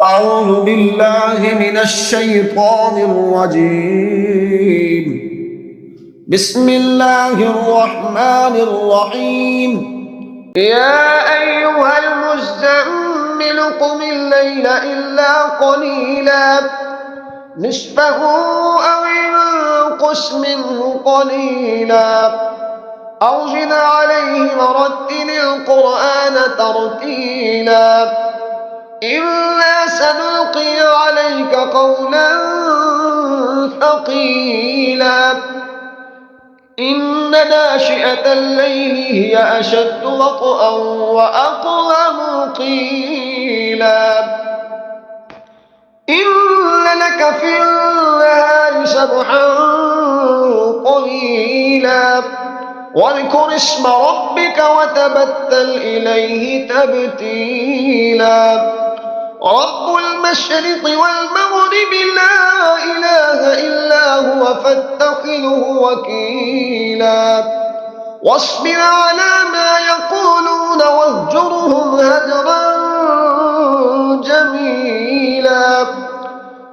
أعوذ بالله من الشيطان الرجيم. بسم الله الرحمن الرحيم. يا أيها المزمل قم الليل إلا قليلا نصفه أو انقص منه قليلا أو زد عليه ورتل القرآن ترتيلا إنا سنلقي عليك قولا ثقيلا إن ناشئة الليل هي أشد وطئا وأقوم قيلا إن لك في النهار سبحا طويلا واذكر اسم ربك وتبتل إليه تبتيلا رب المشرق والمغرب لا إله إلا هو فاتخذه وكيلا واصبر على ما يقولون واهجرهم هجرا جميلا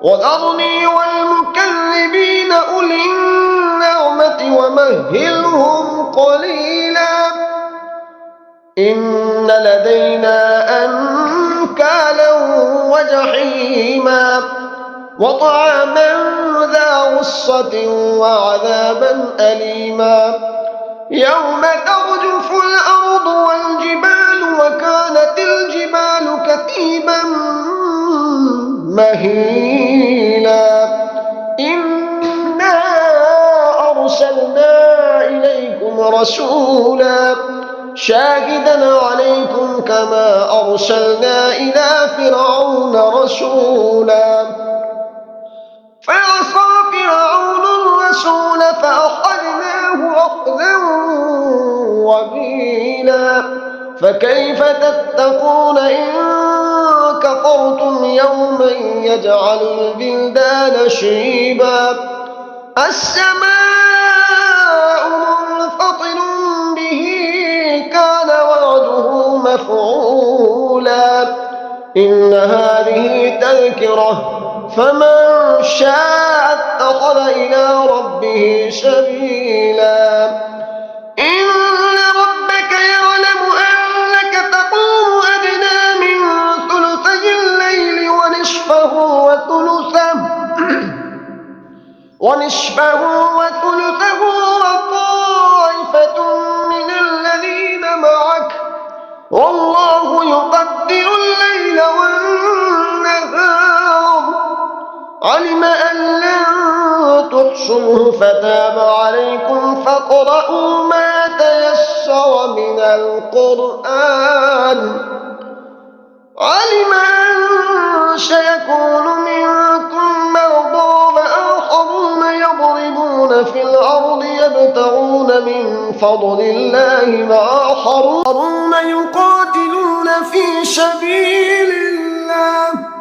وذرني والمكذبين أولي النعمة ومهلهم قليلا إن لدينا أنكالا وجحيما وطعاما ذا غصة وعذابا أليما يوم ترجف الأرض والجبال وكانت الجبال كثيبا مهيلا إنا أرسلنا إليكم رسولا شاهدا عليكم كما أرسلنا إلى فرعون رسولا فعصى فرعون الرسول فأخذناه أخذا وبيلا فكيف تتقون إن كفرتم يوما يجعل البلدان شيبا السماء منفطر به كان وعده مفعولا إن هذه تذكرة فمن شاء اتخذ إلى ربه سبيلا إن ربك يعلم أنك تقوم أدنى من ثلثي الليل ونصفه وثلثه وطائفة من الذين معك والله يقدر الليل والنهار علم أن لن تحصوه فتاب عليكم فاقرؤوا ما تيسر من القرآن علم أن سيكون منكم مرضى وآخرون يضربون في الأرض يبتغون من فضل الله وآخرون يقاتلون في سبيل الله